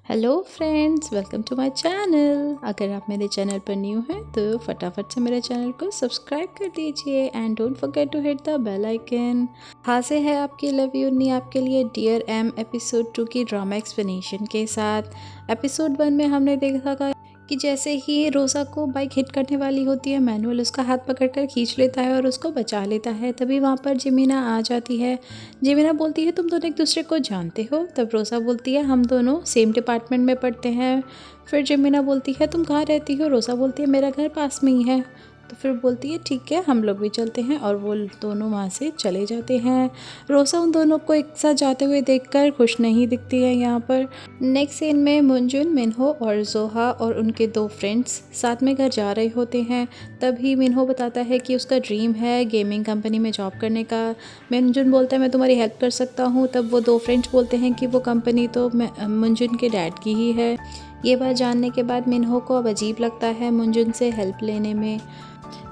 Hello friends, welcome to my channel. अगर आप मेरे चैनल पर न्यू हैं तो फटाफट से मेरे चैनल को सब्सक्राइब कर दीजिए and don't forget to hit the bell icon. हाजिर है आपकी लव यू नी आपके लिए डियर एम एपिसोड 2 की ड्रामा एक्सप्लेनेशन के साथ। एपिसोड 1 में हमने देखा था कि जैसे ही रोज़ा को बाइक हिट करने वाली होती है, मैनुअल उसका हाथ पकड़कर खींच लेता है और उसको बचा लेता है। तभी वहाँ पर जिमीना आ जाती है। जिमीना बोलती है तुम दोनों एक दूसरे को जानते हो? तब रोज़ा बोलती है हम दोनों सेम डिपार्टमेंट में पढ़ते हैं। फिर जिमीना बोलती है तुम कहाँ रहती हो? रोज़ा बोलती है मेरा घर पास में ही है। तो फिर बोलती है ठीक है हम लोग भी चलते हैं, और वो दोनों वहाँ से चले जाते हैं। रोज़ा उन दोनों को एक साथ जाते हुए देखकर खुश नहीं दिखती है। यहाँ पर नेक्स्ट सीन में मुंजुन, मिन्हो और जोहा और उनके 2 फ्रेंड्स साथ में घर जा रहे होते हैं। तभी मिन्हो बताता है कि उसका ड्रीम है गेमिंग कंपनी में जॉब करने का। मुंजुन बोलता है मैं तुम्हारी हेल्प कर सकता हूँ। तब वो 2 फ्रेंड्स बोलते हैं कि वो कंपनी तो मुंजुन के डैड की ही है। ये बात जानने के बाद मिन्हो को अब अजीब लगता है मुंजुन से हेल्प लेने में।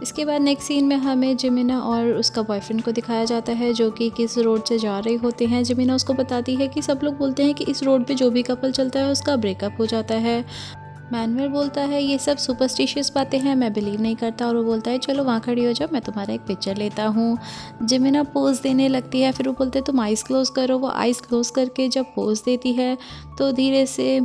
इसके बाद नेक्स्ट सीन में हमें जिमीना और उसका बॉयफ्रेंड को दिखाया जाता है जो कि किस रोड से जा रहे होते हैं। जिमीना उसको बताती है कि सब लोग बोलते हैं कि इस रोड पे जो भी कपल चलता है उसका ब्रेकअप हो जाता है। मैनुअल बोलता है ये सब सुपरस्टिशियस बातें हैं, मैं बिलीव नहीं करता। और वो बोलता है चलो वहाँ खड़ी हो जाओ, मैं तुम्हारा एक पिक्चर लेता हूँ। जिमीना पोज देने लगती है। फिर वो बोलते हैं तुम आइज़ क्लोज करो। वो आइज़ क्लोज करके जब पोज देती है तो धीरे से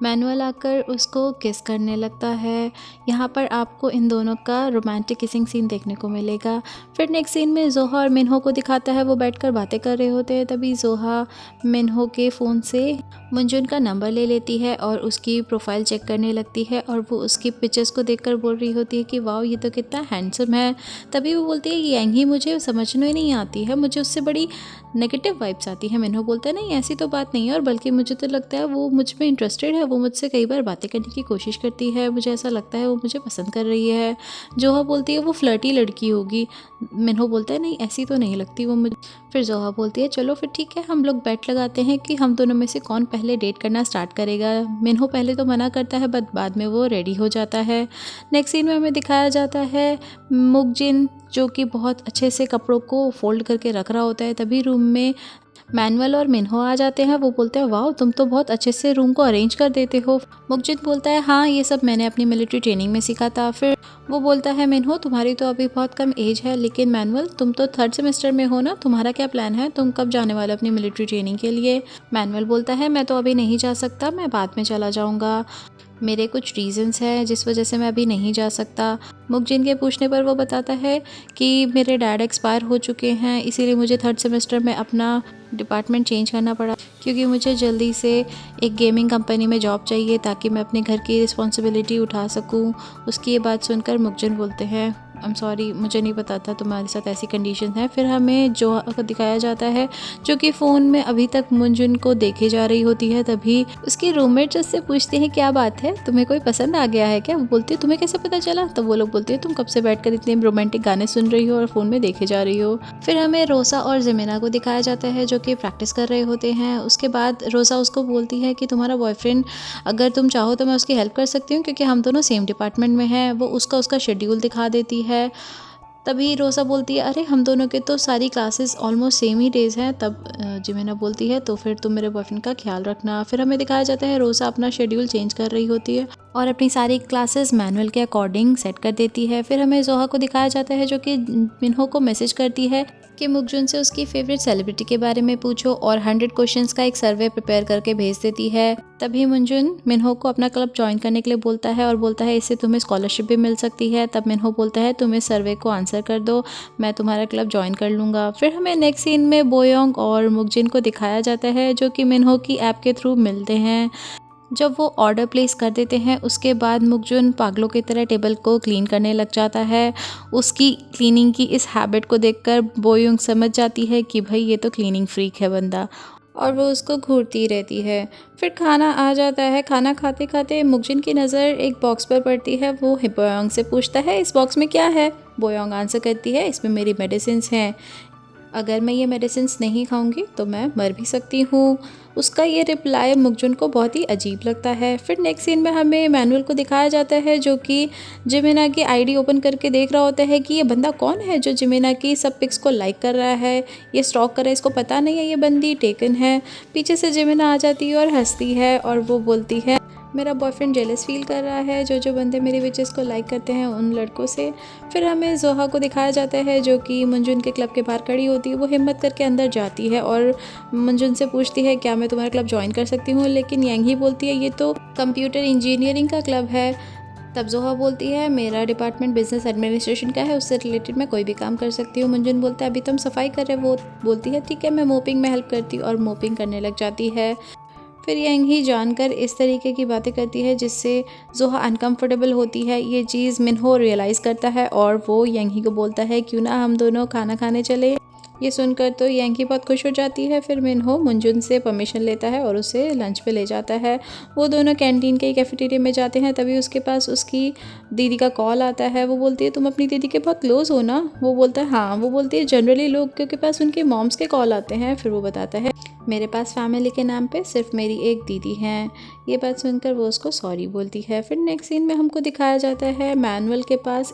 मैनुअल आकर उसको किस करने लगता है। यहाँ पर आपको इन दोनों का रोमांटिक किसिंग सीन देखने को मिलेगा। फिर नेक्स्ट सीन में जोहा और मिन्हो को दिखाता है, वो बैठकर बातें कर रहे होते हैं। तभी जोहा मिन्हो के फ़ोन से मुंजुन का नंबर ले लेती है और उसकी प्रोफाइल चेक करने लगती है, और वो उसकी पिक्चर्स को देखकर बोल रही होती है कि वाओ ये तो कितना हैंडसम है। तभी वो बोलती है यांग ही मुझे समझ में नहीं आती है, मुझे उससे बड़ी नेगेटिव वाइब्स आती है। मिन्हो बोलता है नहीं ऐसी तो बात नहीं है, और बल्कि मुझे तो लगता है वो मुझ में इंटरेस्टेड है, वो मुझसे कई बार बातें करने की कोशिश करती है, मुझे ऐसा लगता है वो मुझे पसंद कर रही है। जोहा बोलती है वो फ्लर्टी लड़की होगी। मिन्हो बोलता है नहीं ऐसी तो नहीं लगती वो मुझे। फिर जोहा बोलती है चलो फिर ठीक है हम लोग बेट लगाते हैं कि हम दोनों में से कौन पहले डेट करना स्टार्ट करेगा। मिन्हो पहले तो मना करता है बट बाद में वो रेडी हो जाता है। नेक्स्ट सीन में हमें दिखाया जाता है मुकजिन जो कि बहुत अच्छे से कपड़ों को फोल्ड करके रख रहा होता है। तभी रूम में मैनुअल और मिन्हो आ जाते हैं। वो बोलते हैं वाह तुम तो बहुत अच्छे से रूम को अरेंज कर देते हो। मुकजिन बोलता है हाँ ये सब मैंने अपनी मिलिट्री ट्रेनिंग में सीखा था। फिर वो बोलता है मिन्हो तुम्हारी तो अभी बहुत कम एज है, लेकिन मैनुअल तुम तो 3rd सेमेस्टर में हो ना, तुम्हारा क्या प्लान है, तुम कब जाने वाले अपनी मिलिट्री ट्रेनिंग के लिए? मैनुअल बोलता है मैं तो अभी नहीं जा सकता, मैं बाद में चला जाऊँगा, मेरे कुछ रीजंस हैं जिस वजह से मैं अभी नहीं जा सकता। मुकजिन के पूछने पर वो बताता है कि मेरे डैड एक्सपायर हो चुके हैं, इसीलिए मुझे 3rd सेमेस्टर में अपना डिपार्टमेंट चेंज करना पड़ा, क्योंकि मुझे जल्दी से एक गेमिंग कंपनी में जॉब चाहिए ताकि मैं अपने घर की रिस्पॉन्सिबिलिटी उठा सकूं। उसकी ये बात सुनकर मुकजिन बोलते हैं आई एम सॉरी मुझे नहीं पता था तुम्हारे साथ ऐसी कंडीशन है। फिर हमें जो दिखाया जाता है जो कि फ़ोन में अभी तक मुंजुन को देखे जा रही होती है। तभी उसकी रूममेट उससे पूछती है क्या बात है, तुम्हें कोई पसंद आ गया है क्या? वो बोलती है तुम्हें कैसे पता चला? तो वो लोग बोलती है तुम कब से बैठकर इतने रोमांटिक गाने सुन रही हो और फ़ोन में देखे जा रही हो। फिर हमें रोज़ा और जिमीना को दिखाया जाता है जो कि प्रैक्टिस कर रहे होते हैं। उसके बाद रोज़ा उसको बोलती है कि तुम्हारा बॉयफ्रेंड अगर तुम चाहो तो मैं उसकी हेल्प कर सकती हूँ, क्योंकि हम दोनों सेम डिपार्टमेंट में हैं। वो उसका शेड्यूल दिखा देती है। तभी रोज़ा बोलती है अरे हम दोनों के तो सारी क्लासेस ऑलमोस्ट सेम ही डेज़ हैं। तब जिमीना बोलती है तो फिर तुम मेरे बॉयफ्रेंड का ख्याल रखना। फिर हमें दिखाया जाता है रोज़ा अपना शेड्यूल चेंज कर रही होती है और अपनी सारी क्लासेस मैनुअल के अकॉर्डिंग सेट कर देती है। फिर हमें जोहा को दिखाया जाता है जो कि मिन्हो को मैसेज करती है कि मुकजुन से उसकी फेवरेट सेलिब्रिटी के बारे में पूछो, और 100 क्वेश्चंस का एक सर्वे प्रिपेयर करके भेज देती है। तभी मुंजुन मिन्हो को अपना क्लब ज्वाइन करने के लिए बोलता है और बोलता है इससे तुम्हें स्कॉलरशिप भी मिल सकती है। तब मिन्हो बोलता है तुम इस सर्वे को आंसर कर दो, मैं तुम्हारा क्लब ज्वाइन कर लूँगा। फिर हमें नेक्स्ट सीन में बोयोंग और मुकजिन को दिखाया जाता है जो कि मिन्हो की ऐप के थ्रू मिलते हैं। जब वो ऑर्डर प्लेस कर देते हैं उसके बाद मुकजुन पागलों की तरह टेबल को क्लीन करने लग जाता है। उसकी क्लीनिंग की इस हैबिट को देखकर बोयोंग समझ जाती है कि भाई ये तो क्लीनिंग फ्रीक है बंदा, और वो उसको घूरती रहती है। फिर खाना आ जाता है। खाना खाते खाते मुकजिन की नज़र एक बॉक्स पर पड़ती है। वो बोयोंग से पूछता है इस बॉक्स में क्या है? बोयोंग आंसर करती है इसमें मेरी मेडिसिन्स हैं, अगर मैं ये मेडिसिन्स नहीं खाऊंगी तो मैं मर भी सकती हूँ। उसका ये रिप्लाई मुकजुन को बहुत ही अजीब लगता है। फिर नेक्स्ट सीन में हमें मैनुअल को दिखाया जाता है जो कि जिमिना की आईडी ओपन करके देख रहा होता है कि ये बंदा कौन है जो जिमिना की सब पिक्स को लाइक कर रहा है, ये स्टॉक कर रहा है, इसको पता नहीं है ये बंदी टेकन है। पीछे से जिमिना आ जाती है और हंसती है और वो बोलती है मेरा बॉयफ्रेंड जेलस फील कर रहा है जो बंदे मेरे विचेस को लाइक करते हैं उन लड़कों से। फिर हमें जोहा को दिखाया जाता है जो कि मंजुन के क्लब के बाहर खड़ी होती है। वो हिम्मत करके अंदर जाती है और मंजुन से पूछती है क्या मैं तुम्हारा क्लब ज्वाइन कर सकती हूँ, लेकिन यंग ही बोलती है ये तो कंप्यूटर इंजीनियरिंग का क्लब है। तब जोहा बोलती है मेरा डिपार्टमेंट बिजनेस एडमिनिस्ट्रेशन का है, उससे रिलेटेड मैं कोई भी काम कर सकती हूँ। मंजुन बोलता है अभी तुम सफाई कर रहे हो। वो बोलती है ठीक है मैं मोपिंग में हेल्प करती हूँ और मोपिंग करने लग जाती है। फिर यंग ही जानकर इस तरीके की बातें करती है जिससे जोहा अनकंफर्टेबल होती है। ये चीज़ मिनहो रियलाइज़ करता है और वो यंग ही को बोलता है क्यों ना हम दोनों खाना खाने चले। ये सुनकर तो यंग ही बहुत खुश हो जाती है। फिर मिनहो मंजुन से परमिशन लेता है और उसे लंच पे ले जाता है। वो दोनों कैंटीन के कैफेटेरिया में जाते हैं। तभी उसके पास उसकी दीदी का कॉल आता है। वो बोलती है तुम अपनी दीदी के बहुत क्लोज हो ना। वो बोलता है हाँ। वो बोलती है जनरली लोग के पास उनके मॉम्स के कॉल आते हैं। फिर वो बताता है मेरे पास फैमिली के नाम पे सिर्फ मेरी एक दीदी है। ये बात सुनकर वो उसको सॉरी बोलती है। फिर नेक्स्ट सीन में हमको दिखाया जाता है मैनुअल के पास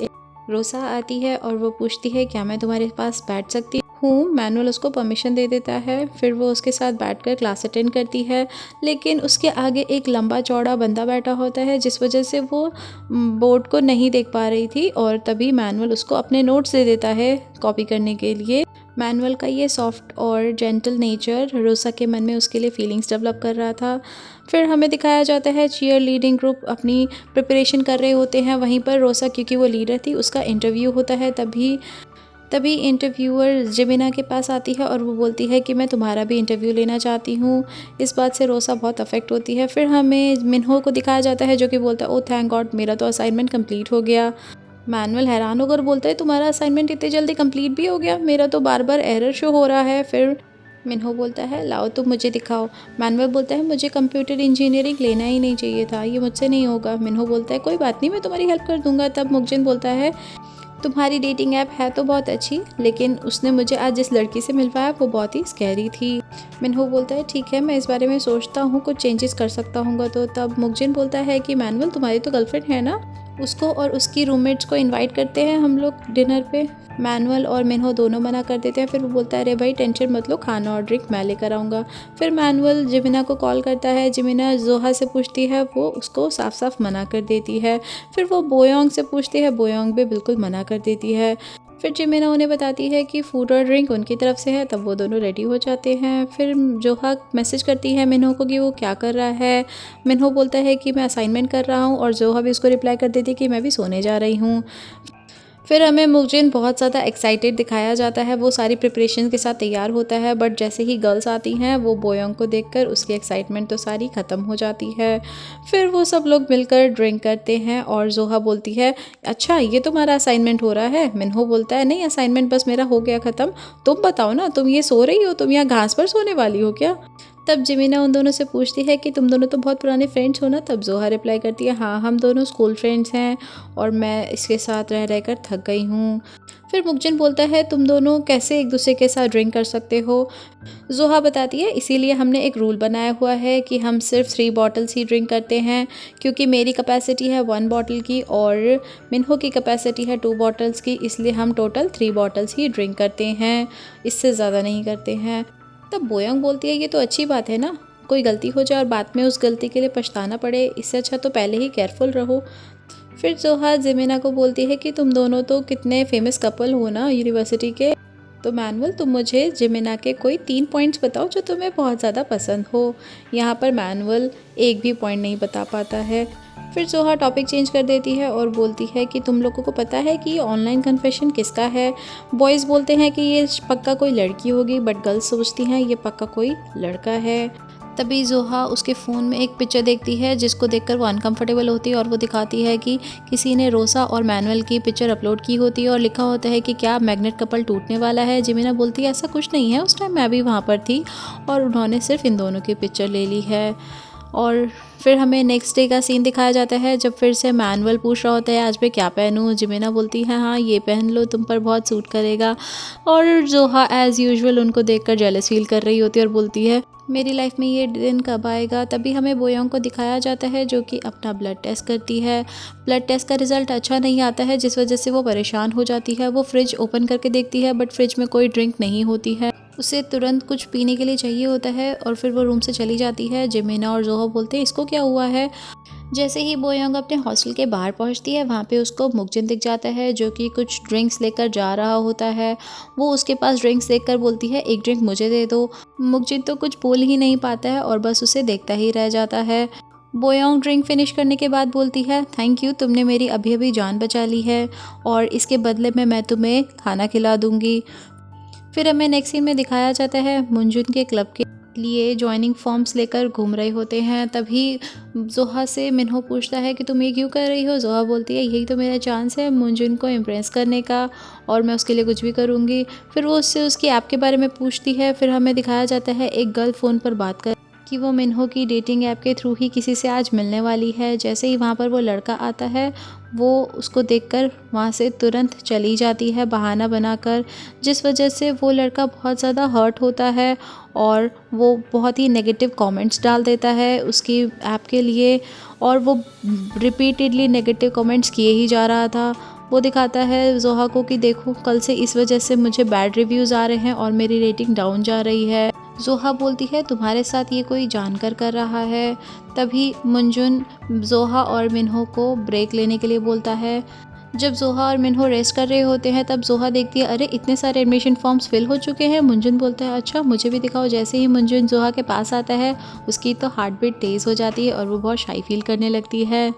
रोसा आती है और वो पूछती है क्या मैं तुम्हारे पास बैठ सकती हूँ। मैनुअल उसको परमिशन दे देता है। फिर वो उसके साथ बैठकर क्लास अटेंड करती है, लेकिन उसके आगे एक लंबा चौड़ा बंदा बैठा होता है जिस वजह से वो बोर्ड को नहीं देख पा रही थी। और तभी मैनुअल उसको अपने नोट्स दे देता है कॉपी करने के लिए। मैनुअल का ये सॉफ्ट और जेंटल नेचर रोसा के मन में उसके लिए फीलिंग्स डेवलप कर रहा था। फिर हमें दिखाया जाता है चीयर लीडिंग ग्रुप अपनी प्रिपरेशन कर रहे होते हैं। वहीं पर रोसा क्योंकि वो लीडर थी उसका इंटरव्यू होता है। तभी इंटरव्यूअर जिमिना के पास आती है और वो बोलती है कि मैं तुम्हारा भी इंटरव्यू लेना चाहती हूँ। इस बात से रोसा बहुत अफेक्ट होती है। फिर हमें मिनहो को दिखाया जाता है जो कि बोलता है ओ थैंक गॉड मेरा तो असाइनमेंट कंप्लीट हो गया। मैनुअल हैरान होकर बोलता है तुम्हारा असाइनमेंट इतनी जल्दी कंप्लीट भी हो गया, मेरा तो बार बार एरर शो हो रहा है। फिर मिनहो बोलता है लाओ तुम मुझे दिखाओ। मैनुअल बोलता है मुझे कंप्यूटर इंजीनियरिंग लेना ही नहीं चाहिए था, ये मुझसे नहीं होगा। मिनहो बोलता है कोई बात नहीं मैं तुम्हारी हेल्प कर दूंगा। तब मुकजिन बोलता है तुम्हारी डेटिंग ऐप है तो बहुत अच्छी, लेकिन उसने मुझे आज जिस लड़की से मिलवाया वो बहुत ही स्कैरी थी। मिनहो बोलता है ठीक है मैं इस बारे में सोचता हूँ, कुछ चेंजेस कर सकता हूँ। तो तब मुकजिन बोलता है कि मैनुअल तुम्हारी तो गर्लफ्रेंड है ना, उसको और उसकी रूममेट्स को इनवाइट करते हैं हम लोग डिनर पे। मैनुअल और मिनहो दोनों मना कर देते हैं। फिर वो बोलता है अरे भाई टेंशन मत लो, खाना और ड्रिंक मैं लेकर आऊँगा। फिर मैनुअल जिमिना को कॉल करता है। जिमिना जोहा से पूछती है, वो उसको साफ साफ मना कर देती है। फिर वो बोयोंग से पूछती है, बोयोंग भी बिल्कुल मना कर देती है। फिर जिमिना उन्हें बताती है कि फूड और ड्रिंक उनकी तरफ से है। तब वो दोनों रेडी हो जाते हैं। फिर जोहा मैसेज करती है मिनहो को कि वो क्या कर रहा है। मिनहो बोलता है कि मैं असाइनमेंट कर रहा हूँ और जोहा भी उसको रिप्लाई कर देती है कि मैं भी सोने जा रही हूँ। फिर हमें मुकजिन बहुत ज़्यादा एक्साइटेड दिखाया जाता है। वो सारी प्रिपरेशन के साथ तैयार होता है, बट जैसे ही गर्ल्स आती हैं वो बोयोंग को देखकर उसकी एक्साइटमेंट तो सारी ख़त्म हो जाती है। फिर वो सब लोग मिलकर ड्रिंक करते हैं और जोहा बोलती है अच्छा ये तुम्हारा असाइनमेंट हो रहा है। मिनहो बोलता है नहीं असाइनमेंट बस मेरा हो गया ख़त्म, तुम बताओ ना तुम ये सो रही हो, तुम यहाँ घास पर सोने वाली हो क्या। तब जिमिना उन दोनों से पूछती है कि तुम दोनों तो बहुत पुराने फ्रेंड्स हो ना। तब जोहा रिप्लाई करती है हाँ हम दोनों स्कूल फ्रेंड्स हैं और मैं इसके साथ रह रहकर थक गई हूँ। फिर मुकजिन बोलता है तुम दोनों कैसे एक दूसरे के साथ ड्रिंक कर सकते हो। जोहा बताती है इसीलिए हमने एक रूल बनाया हुआ है कि हम सिर्फ 3 बॉटल्स ही ड्रिंक करते हैं, क्योंकि मेरी कैपेसिटी है 1 बॉटल की और मिनहो की कैपेसिटी है 2 बॉटल्स की, इसलिए हम टोटल 3 बॉटल्स ही ड्रिंक करते हैं, इससे ज़्यादा नहीं करते हैं। तब बोयोंग बोलती है ये तो अच्छी बात है ना, कोई गलती हो जाए और बाद में उस गलती के लिए पछताना पड़े, इससे अच्छा तो पहले ही केयरफुल रहो। फिर जोहा जिमिना को बोलती है कि तुम दोनों तो कितने फेमस कपल हो ना यूनिवर्सिटी के। तो मैनुअल तुम मुझे जिमिना के कोई 3 पॉइंट्स बताओ जो तुम्हें बहुत ज़्यादा पसंद हो। यहाँ पर मैनुअल एक भी पॉइंट नहीं बता पाता है। फिर जोहा टॉपिक चेंज कर देती है और बोलती है कि तुम लोगों को पता है कि ये ऑनलाइन कन्फेशन किसका है। बॉयज़ बोलते हैं कि ये पक्का कोई लड़की होगी, बट गर्ल्स सोचती हैं ये पक्का कोई लड़का है। तभी जोहा उसके फ़ोन में एक पिक्चर देखती है जिसको देखकर वो अनकंफर्टेबल होती है और वो दिखाती है कि किसी ने रोसा और मैनुअल की पिक्चर अपलोड की होती है और लिखा होता है कि क्या मैग्नेट कपल टूटने वाला है। जिमिना बोलती है ऐसा कुछ नहीं है, उस टाइम मैं भी वहाँ पर थी और उन्होंने सिर्फ इन दोनों की पिक्चर ले ली है। और फिर हमें नेक्स्ट डे का सीन दिखाया जाता है जब फिर से मैनुअल पूछ रहा होता है आज मैं क्या पहनूं। जिमिना बोलती है हाँ ये पहन लो तुम पर बहुत सूट करेगा। और जोहा एज़ यूजुअल उनको देखकर जेलस फील कर रही होती है और बोलती है मेरी लाइफ में ये दिन कब आएगा। तभी हमें बोयोंग को दिखाया जाता है जो कि अपना ब्लड टेस्ट करती है। ब्लड टेस्ट का रिज़ल्ट अच्छा नहीं आता है जिस वजह से वो परेशान हो जाती है। वो फ्रिज ओपन करके देखती है बट फ्रिज में कोई ड्रिंक नहीं होती है। उसे तुरंत कुछ पीने के लिए चाहिए होता है और फिर वो रूम से चली जाती है। जिमिना और जोहा बोलते हैं इसको क्या हुआ है। जैसे ही बोयोंग अपने हॉस्टल के बाहर पहुंचती है वहाँ पे उसको मुकजिन दिख जाता है जो कि कुछ ड्रिंक्स लेकर जा रहा होता है। वो उसके पास ड्रिंक्स देखकर बोलती है एक ड्रिंक मुझे दे दो। मुकजिन तो कुछ बोल ही नहीं पाता है और बस उसे देखता ही रह जाता है। बोयोंग ड्रिंक फिनिश करने के बाद बोलती है थैंक यू तुमने मेरी अभी अभी जान बचा ली है और इसके बदले में मैं तुम्हें खाना खिला दूंगी। फिर हमें नेक्स्ट सीन में दिखाया जाता है मुंजुन के क्लब के लिए ज्वाइनिंग फॉर्म्स लेकर घूम रहे होते हैं। तभी जोहा से मिन्हो पूछता है कि तुम ये क्यों कर रही हो। जोहा बोलती है यही तो मेरा चांस है मुंजुन को इम्प्रेस करने का और मैं उसके लिए कुछ भी करूँगी। फिर वो उससे उसकी ऐप के बारे में पूछती है। फिर हमें दिखाया जाता है एक गर्ल फ़ोन पर बात कर कि वो मिन्हो की डेटिंग ऐप के थ्रू ही किसी से आज मिलने वाली है। जैसे ही वहाँ पर वो लड़का आता है वो उसको देखकर वहाँ से तुरंत चली जाती है बहाना बनाकर, जिस वजह से वो लड़का बहुत ज़्यादा हर्ट होता है और वो बहुत ही नेगेटिव कमेंट्स डाल देता है उसकी ऐप के लिए। और वो रिपीटेडली नेगेटिव कमेंट्स किए ही जा रहा था। वो दिखाता है जोहा को कि देखो कल से इस वजह से मुझे बैड रिव्यूज़ आ रहे हैं और मेरी रेटिंग डाउन जा रही है। जोहा बोलती है तुम्हारे साथ ये कोई जानकर कर रहा है। तभी मुंजुन जोहा और मिन्हो को ब्रेक लेने के लिए बोलता है। जब जोहा और मिन्हो रेस्ट कर रहे होते हैं तब जोहा देखती है अरे इतने सारे एडमिशन फॉर्म्स फिल हो चुके हैं। मुंजुन बोलता है अच्छा मुझे भी दिखाओ। जैसे ही मुंजुन जोहा के पास आता है उसकी तो हार्ट बीट तेज़ हो जाती है और वो बहुत शाई फील करने लगती है।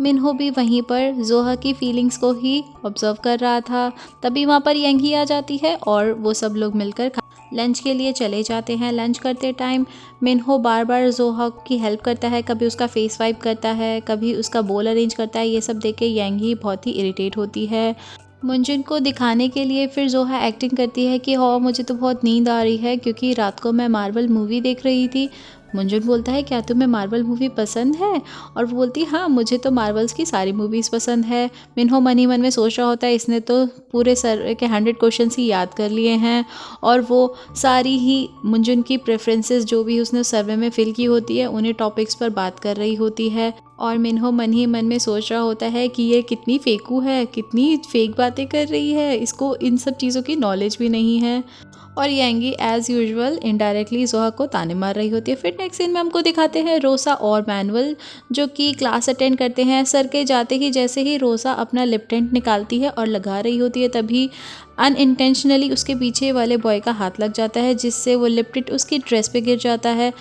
मिन्हो भी वहीं पर जोहा की फीलिंग्स को ही ऑब्जर्व कर रहा था। तभी वहाँ पर यंगी आ जाती है और वो सब लोग मिलकर लंच के लिए चले जाते हैं। लंच करते टाइम मिन्हो बार बार जोहा की हेल्प करता है, कभी उसका फेस वाइप करता है, कभी उसका बोल अरेंज करता है। ये सब देख के यंगी बहुत ही इरिटेट होती है। मुंजुन को दिखाने के लिए फिर जोहा एक्टिंग करती है कि हाँ मुझे तो बहुत नींद आ रही है क्योंकि रात को मैं मार्वल मूवी देख रही थी। मुंजुन बोलता है क्या तुम्हें मार्वल मूवी पसंद है। और वो बोलती है हाँ मुझे तो मार्वल्स की सारी मूवीज़ पसंद है। मिन्हो मन ही मन में सोच रहा होता है इसने तो पूरे सर के 100 क्वेश्चंस ही याद कर लिए हैं और वो सारी ही मुंजुन की प्रेफरेंसेस जो भी उसने सर्वे में फिल की होती है उन्हीं टॉपिक्स पर बात कर रही होती है। और मिन्हो मन ही मन में सोच रहा होता है कि ये कितनी फेकू है, कितनी फेक बातें कर रही है, इसको इन सब चीज़ों की नॉलेज भी नहीं है। और यंगी एज़ यूजुअल इनडायरेक्टली जोहा को ताने मार रही होती है। फिर नेक्स्ट सीन में हमको दिखाते हैं रोसा और मैनुअल जो कि क्लास अटेंड करते हैं। सर के जाते ही जैसे ही रोसा अपना लिप टिंट निकालती है और लगा रही होती है तभी अनइंटेंशनली उसके पीछे वाले बॉय का हाथ लग जाता है जिससे वो लिप टिंट उसकी ड्रेस पे गिर जाता है।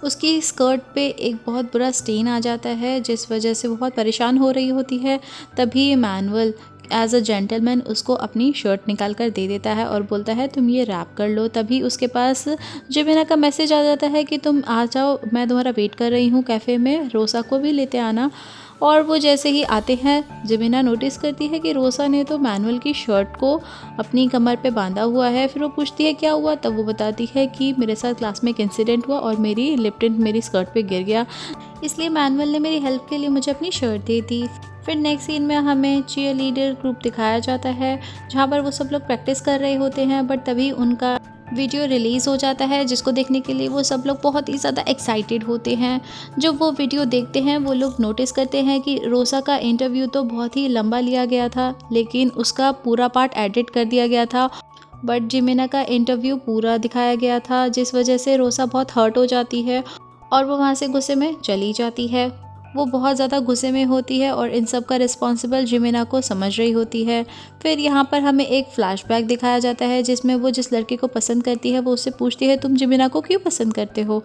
उसकी स्कर्ट पे एक बहुत बुरा स्टेन आ जाता है जिस वजह से वो बहुत परेशान हो रही होती है। तभी मैनुअल एज अ जेंटलमैन उसको अपनी शर्ट निकाल कर दे देता है और बोलता है तुम ये रैप कर लो। तभी उसके पास जिमिना का मैसेज आ जाता है कि तुम आ जाओ, मैं तुम्हारा वेट कर रही हूँ कैफ़े में, रोसा को भी लेते आना। और वो जैसे ही आते हैं जिमिना नोटिस करती है कि रोसा ने तो मैनुअल की शर्ट को अपनी कमर पे बांधा हुआ है। फिर वो पूछती है क्या हुआ, तब वो बताती है कि मेरे साथ क्लास में एक इंसिडेंट हुआ और मेरी लिप टिंट मेरी स्कर्ट पे गिर गया, इसलिए मैनुअल ने मेरी हेल्प के लिए मुझे अपनी शर्ट दे दी। फिर नेक्स्ट सीन में हमें चीयर लीडर ग्रुप दिखाया जाता है जहाँ पर वो सब लोग प्रैक्टिस कर रहे होते हैं बट तभी उनका वीडियो रिलीज़ हो जाता है जिसको देखने के लिए वो सब लोग बहुत ही ज़्यादा एक्साइटेड होते हैं। जब वो वीडियो देखते हैं वो लोग नोटिस करते हैं कि रोसा का इंटरव्यू तो बहुत ही लंबा लिया गया था लेकिन उसका पूरा पार्ट एडिट कर दिया गया था बट जिमिना का इंटरव्यू पूरा दिखाया गया था, जिस वजह से रोसा बहुत हर्ट हो जाती है और वो वहाँ से गुस्से में चली जाती है। वो बहुत ज़्यादा गुस्से में होती है और इन सब का रिस्पॉन्सिबल जिमिना को समझ रही होती है। फिर यहाँ पर हमें एक फ्लैशबैक दिखाया जाता है जिसमें वो जिस लड़के को पसंद करती है वो उससे पूछती है तुम जिमिना को क्यों पसंद करते हो।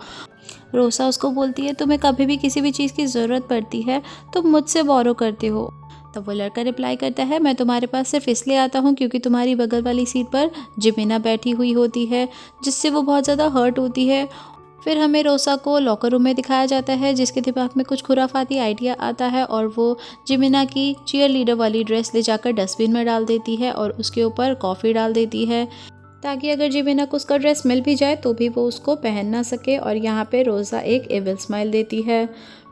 रोसा उसको बोलती है तुम्हें कभी भी किसी भी चीज़ की ज़रूरत पड़ती है तुम मुझसे बोरो करते हो। तब वो लड़का रिप्लाई करता है मैं तुम्हारे पास सिर्फ इसलिए आता हूँ क्योंकि तुम्हारी बगल वाली सीट पर जिमिना बैठी हुई होती है, जिससे वो बहुत ज़्यादा हर्ट होती है। फिर हमें रोसा को लॉकर रूम में दिखाया जाता है जिसके दिमाग में कुछ खुराफाती आइडिया आता है और वो जिमिना की चीयर लीडर वाली ड्रेस ले जाकर डस्टबिन में डाल देती है और उसके ऊपर कॉफ़ी डाल देती है। ताकि अगर जिमिना को उसका ड्रेस मिल भी जाए तो भी वो उसको पहन ना सके। और यहाँ पे रोज़ा एक एविल स्माइल देती है।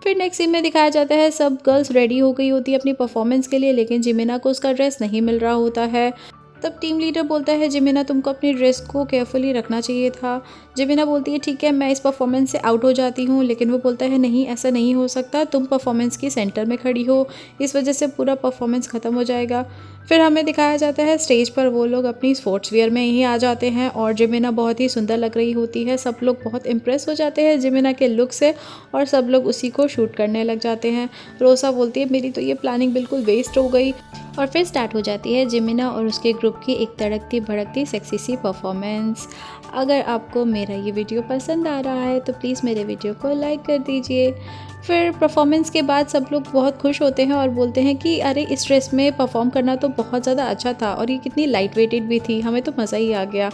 फिर नेक्स्ट सीन में दिखाया जाता है सब गर्ल्स रेडी हो गई होती है अपनी परफॉर्मेंस के लिए, लेकिन जिमिना को उसका ड्रेस नहीं मिल रहा होता है। तब टीम लीडर बोलता है जिमिना तुमको अपनी ड्रेस को केयरफुली रखना चाहिए था। जिमिना बोलती है ठीक है मैं इस परफॉर्मेंस से आउट हो जाती हूँ, लेकिन वो बोलता है नहीं ऐसा नहीं हो सकता, तुम परफॉर्मेंस की सेंटर में खड़ी हो, इस वजह से पूरा परफॉर्मेंस ख़त्म हो जाएगा। फिर हमें दिखाया जाता है स्टेज पर वो लोग अपनी स्पोर्ट्स वियर में ही आ जाते हैं और जिमिना बहुत ही सुंदर लग रही होती है। सब लोग बहुत इम्प्रेस हो जाते हैं जिमिना के लुक से और सब लोग उसी को शूट करने लग जाते हैं। रोसा बोलती है मेरी तो ये प्लानिंग बिल्कुल वेस्ट हो गई। और फिर स्टार्ट हो जाती है जिमिना और उसके ग्रुप की एक तड़कती भड़कती सेक्सी सी परफॉर्मेंस। अगर आपको मेरा ये वीडियो पसंद आ रहा है तो प्लीज़ मेरे वीडियो को लाइक कर दीजिए। फिर परफॉर्मेंस के बाद सब लोग बहुत खुश होते हैं और बोलते हैं कि अरे इस ड्रेस में परफॉर्म करना तो बहुत ज़्यादा अच्छा था और ये कितनी लाइट वेटेड भी थी, हमें तो मज़ा ही आ गया।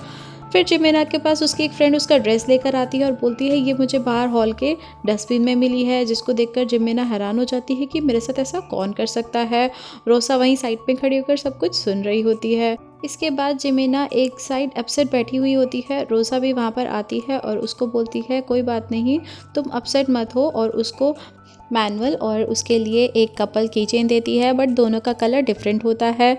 फिर जिमिना के पास उसकी एक फ्रेंड उसका ड्रेस लेकर आती है और बोलती है ये मुझे बाहर हॉल के डस्टबिन में मिली है, जिसको देखकर जिमिना हैरान हो जाती है कि मेरे साथ ऐसा कौन कर सकता है। रोसा वहीं साइड पे खड़ी होकर सब कुछ सुन रही होती है। इसके बाद जिमिना एक साइड अपसेट बैठी हुई होती है। रोसा भी वहाँ पर आती है और उसको बोलती है कोई बात नहीं, तुम अपसेट मत हो, और उसको मैनुअल और उसके लिए एक कपल की चेन देती है, बट दोनों का कलर डिफरेंट होता है।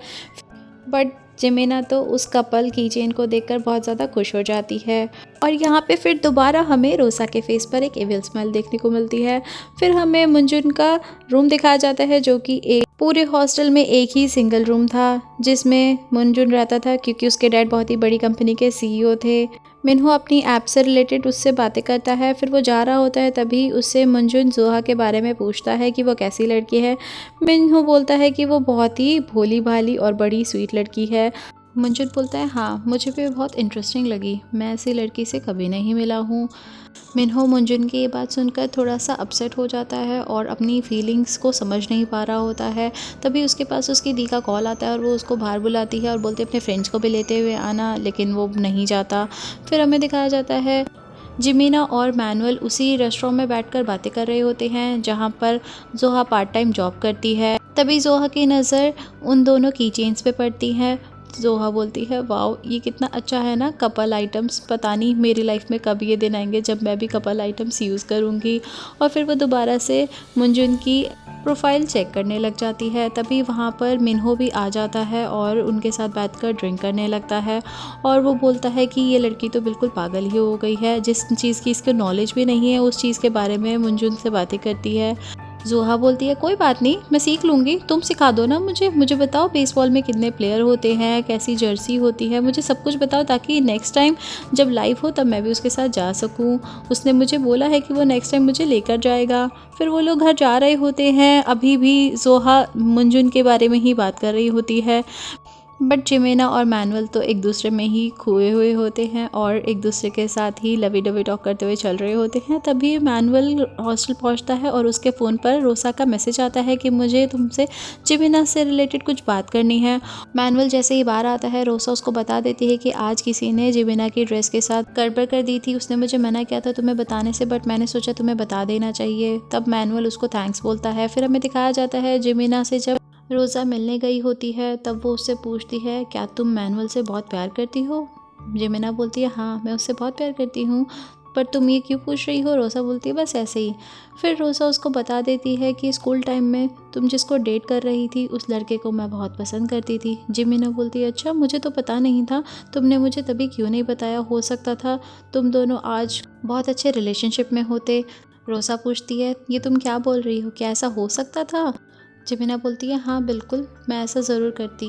बट जिमिना तो उस कपल की चेन को देखकर बहुत ज़्यादा खुश हो जाती है। और यहाँ पे फिर दोबारा हमें रोसा के फेस पर एक एविल स्माइल देखने को मिलती है। फिर हमें मुंजुन का रूम दिखाया जाता है जो कि एक पूरे हॉस्टल में एक ही सिंगल रूम था जिसमें मुंजुन रहता था, क्योंकि उसके डैड बहुत ही बड़ी कंपनी के सीईओ थे। मिन्हो अपनी ऐप से रिलेटेड उससे बातें करता है। फिर वो जा रहा होता है तभी उससे मुंजुन जोहा के बारे में पूछता है कि वो कैसी लड़की है। मिन्हो बोलता है कि वो बहुत ही भोली भाली और बड़ी स्वीट लड़की है। मुंजुन बोलता है हाँ मुझे भी बहुत इंटरेस्टिंग लगी, मैं ऐसी लड़की से कभी नहीं मिला हूँ। मिन्हो मुंजुन की ये बात सुनकर थोड़ा सा अपसेट हो जाता है और अपनी फीलिंग्स को समझ नहीं पा रहा होता है। तभी उसके पास उसकी दी का कॉल आता है और वो उसको बाहर बुलाती है और बोलती है अपने फ्रेंड्स को भी लेते हुए आना, लेकिन वो नहीं जाता। फिर हमें दिखाया जाता है जिमिना और मैनुअल उसी रेस्टोरेंट में बैठकर बातें कर रहे होते हैं जहाँ पर जोहा पार्ट टाइम जॉब करती है। तभी जोहा की नज़र उन दोनों की चेन्स पे पड़ती है। जोहा बोलती है वाओ ये कितना अच्छा है ना कपल आइटम्स, पता नहीं मेरी लाइफ में कब ये दिन आएंगे जब मैं भी कपल आइटम्स यूज़ करूँगी। और फिर वो दोबारा से मुंजुन की प्रोफाइल चेक करने लग जाती है। तभी वहाँ पर मिन्हो भी आ जाता है और उनके साथ बैठकर ड्रिंक करने लगता है। और वो बोलता है कि ये लड़की तो बिल्कुल पागल ही हो गई है, जिस चीज़ की इसको नॉलेज भी नहीं है उस चीज़ के बारे में मुंजुन से बातें करती है। जोहा बोलती है कोई बात नहीं मैं सीख लूँगी, तुम सिखा दो ना मुझे बताओ बेसबॉल में कितने प्लेयर होते हैं, कैसी जर्सी होती है, मुझे सब कुछ बताओ ताकि नेक्स्ट टाइम जब लाइव हो तब मैं भी उसके साथ जा सकूँ। उसने मुझे बोला है कि वो नेक्स्ट टाइम मुझे लेकर जाएगा। फिर वो लोग घर जा रहे होते हैं। अभी भी जोहा मुंजुन के बारे में ही बात कर रही होती है, बट जिमिना और मैनुअल तो एक दूसरे में ही खोए हुए होते हैं और एक दूसरे के साथ ही लवी डवी टॉक करते हुए चल रहे होते हैं। तभी मैनुअल हॉस्टल पहुंचता है और उसके फ़ोन पर रोसा का मैसेज आता है कि मुझे तुमसे जिमिना से रिलेटेड कुछ बात करनी है। मैनुअल जैसे ही बाहर आता है रोसा उसको बता देती है कि आज किसी ने जिमिना की ड्रेस के साथ गड़बड़ कर दी थी, उसने मुझे मना किया था तुम्हें बताने से, बट मैंने सोचा तुम्हें बता देना चाहिए। तब मैनुअल उसको थैंक्स बोलता है। फिर हमें दिखाया जाता है जिमिना से जब रोज़ा मिलने गई होती है तब वो उससे पूछती है क्या तुम मैनुअल से बहुत प्यार करती हो। जिमिना बोलती है हाँ मैं उससे बहुत प्यार करती हूँ, पर तुम ये क्यों पूछ रही हो। रोज़ा बोलती है बस ऐसे ही। फिर रोज़ा उसको बता देती है कि स्कूल टाइम में तुम जिसको डेट कर रही थी उस लड़के को मैं बहुत पसंद करती थी। जिमिना बोलती है अच्छा मुझे तो पता नहीं था, तुमने मुझे तभी क्यों नहीं बताया, हो सकता था तुम दोनों आज बहुत अच्छे रिलेशनशिप में होते। रोज़ा पूछती है ये तुम क्या बोल रही हो, क्या ऐसा हो सकता था। जिमिना बोलती है हाँ बिल्कुल मैं ऐसा ज़रूर करती।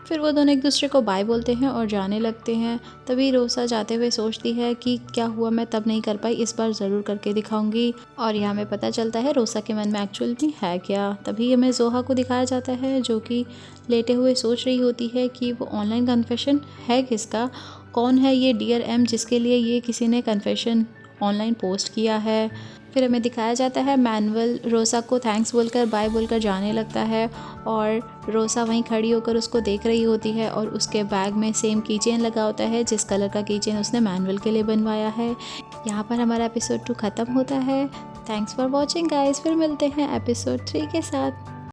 फिर वो दोनों एक दूसरे को बाय बोलते हैं और जाने लगते हैं। तभी रोसा जाते हुए सोचती है कि क्या हुआ मैं तब नहीं कर पाई, इस बार ज़रूर करके दिखाऊंगी। और यहाँ हमें पता चलता है रोसा के मन में एक्चुअल में है क्या। तभी हमें जोहा को दिखाया जाता है जो कि लेटे हुए सोच रही होती है कि वो ऑनलाइन कन्फेशन है किसका, कौन है ये डियर एम जिसके लिए ये किसी ने कन्फेशन ऑनलाइन पोस्ट किया है। फिर हमें दिखाया जाता है मैनुअल रोसा को थैंक्स बोलकर बाय बोलकर जाने लगता है और रोसा वहीं खड़ी होकर उसको देख रही होती है और उसके बैग में सेम कीचेन लगा होता है जिस कलर का कीचेन उसने मैनुअल के लिए बनवाया है। यहाँ पर हमारा एपिसोड 2 ख़त्म होता है। थैंक्स फॉर वॉचिंग गाइस, फिर मिलते हैं एपिसोड 3 के साथ।